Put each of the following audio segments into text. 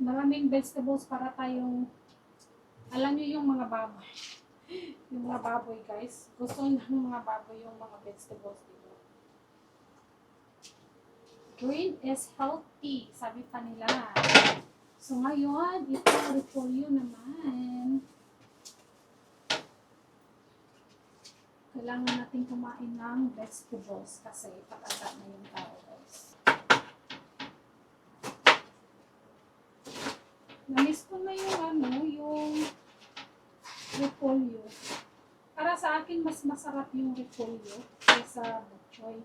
Maraming vegetables para tayong, alam niyo yung mga baboy. Yung mga baboy guys. Gusto ng mga baboy yung mga vegetables dito. Green is healthy, sabi pa nila. So ngayon, ito repolyo naman. Kailangan natin kumain ng vegetables kasi patanda na yung tao guys. Namiss ko na yung repolyo. Para sa akin, mas masarap yung repolyo kaysa bok choy.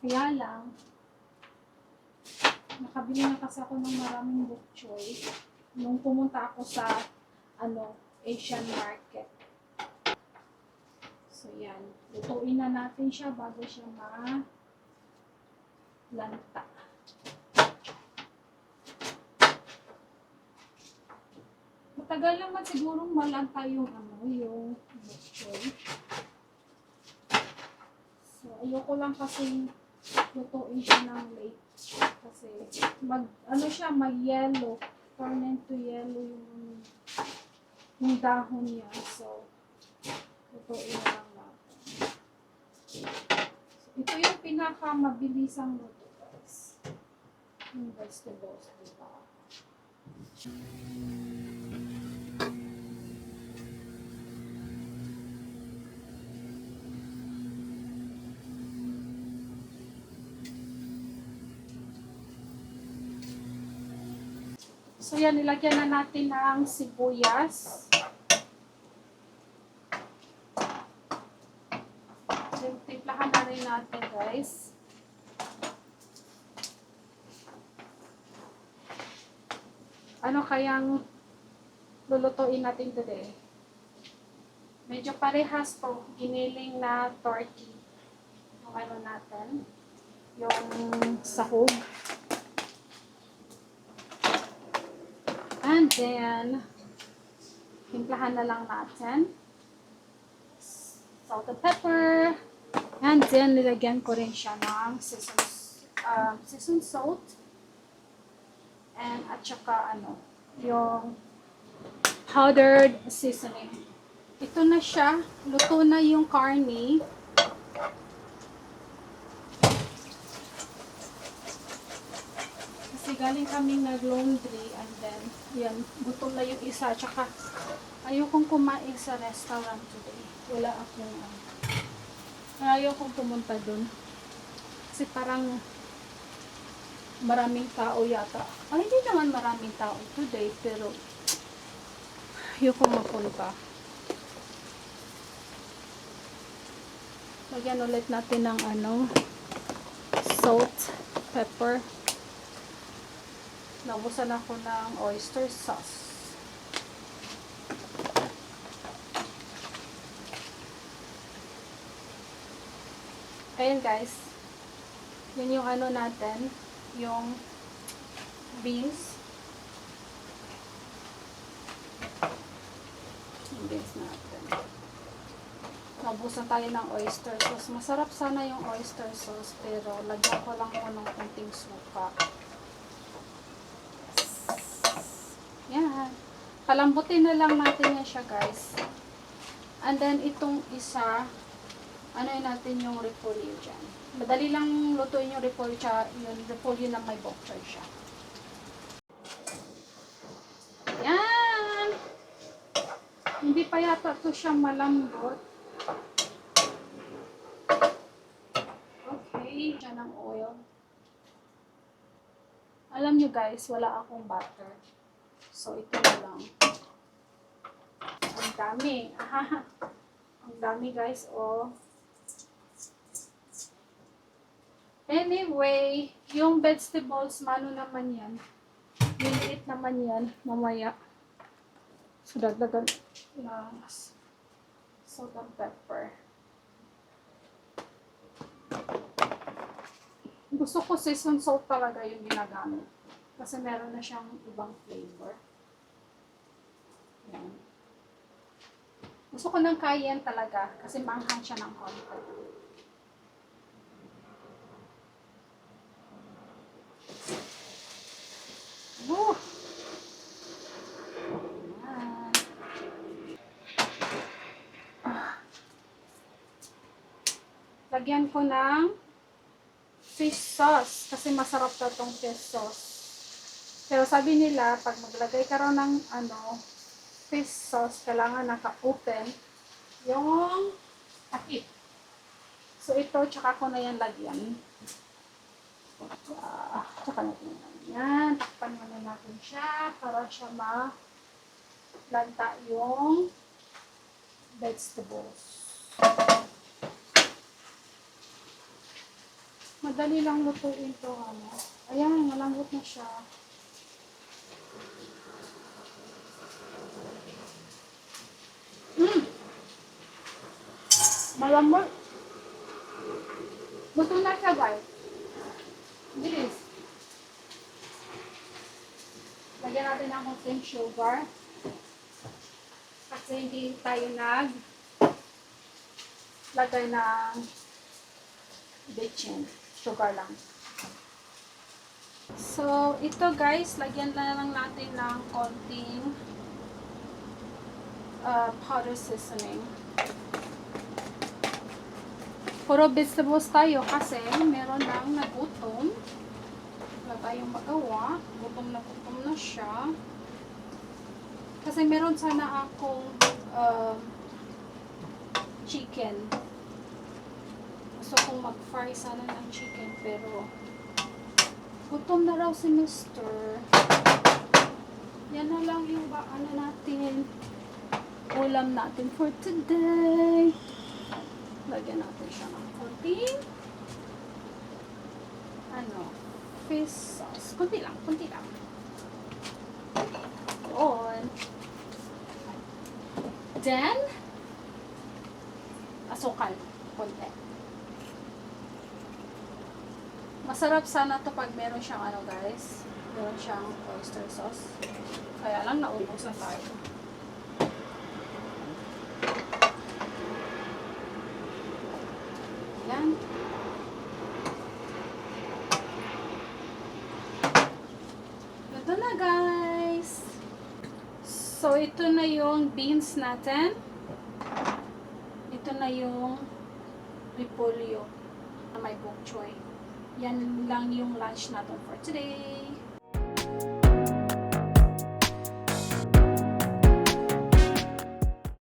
Kaya lang, nakabili na kasi ako ng maraming bok choy nung pumunta ako sa Asian market. So yan, lutuin na natin siya bago siya malanta. Matagal naman sigurong malanta yung yung bok choy. So ayoko lang kasi lutuin siya ng late. Kasi siya, mag-yellow. Turn into yellow yung dahon niya. So, lutuin na lang natin. So, ito yung pinakamabilisang luto guys. Yung vegetables, diba? So yan, nilagyan na natin ng sibuyas. Timplahan na rin natin guys. Ano kayang lulutuin natin today? Medyo parehas to, giniling na turkey. Yung natin, yung sahog. And then, timplahan na lang natin. Salt and pepper. And then, nilagyan ko rin siya ng seasoned salt. And at saka yung powdered seasoning. Ito na siya. Luto na yung karne. Kasi galing kaming nag-laundry and then, yan, gutom na yung isa. Tsaka, ayokong kumain sa restaurant today. Wala akong, ayokong pumunta dun. Kasi parang, maraming tao yata. Hindi naman maraming tao today, pero, ayokong mapunta. Lagyan ulit natin ng salt, pepper. Naubusan ako ng oyster sauce. Ayan guys. Yan yung natin. Yung beans. Yung beans natin. Naubusan tayo ng oyster sauce. Masarap sana yung oyster sauce pero lagyan ko lang ko ng konting suka. Yan. Palambutin na lang natin yan siya guys. And then itong isa, natin yung repolyo dyan. Madali lang lutuin yung repolyo na may bok choy siya. Yan! Hindi pa yata ito siyang malambot. Okay, dyan ang oil. Alam nyo guys, wala akong butter. So, ito na lang. Ang dami. Ang dami guys, oh. Anyway, yung vegetables, naman yan. Liliit naman yan, mamaya. So, dagdagan lang. Salt and pepper. Gusto ko seasoned salt talaga yung ginagamit. Kasi meron na siyang ibang flavor. Yan. Gusto ko ng cayenne talaga kasi maanghang siya ng konti. Woo! lagyan ko ng fish sauce kasi masarap na tong fish sauce. Pero sabi nila, pag maglagay ka raw ng fish sauce, kailangan naka-open yung takip. So ito, tsaka ko na yan lagyan. Tsaka natin yan. Takpan muna natin siya para siya malanta yung vegetables. Madali lang lutuin to, Ayan, malambot na siya. Malambot. Luto na siya, guys. Bilis. Lagyan natin ng konting sugar. Kasi hindi tayo lagay ng bitchin. Sugar lang. So, ito guys, lagyan na lang natin ng konting powder seasoning. Puro vegetables tayo kasi meron lang nagutom. Wala tayong magawa. Gutom na siya. Kasi meron sana akong chicken. Gusto kong mag-fry sana ng chicken pero gutom na raw si Mr. Yan na lang yung natin. Ulam natin for today. Lagyan natin siya ng konting fish sauce. Kunti lang. Yun. Then, asukal. Konti. Masarap sana to pag meron siyang guys. Meron siyang oyster sauce. Kaya lang naubos na tayo. Yan. Ito na guys. So ito na yung beans natin. Ito na yung repolyo na may bok choy. Yan lang yung lunch natin for today.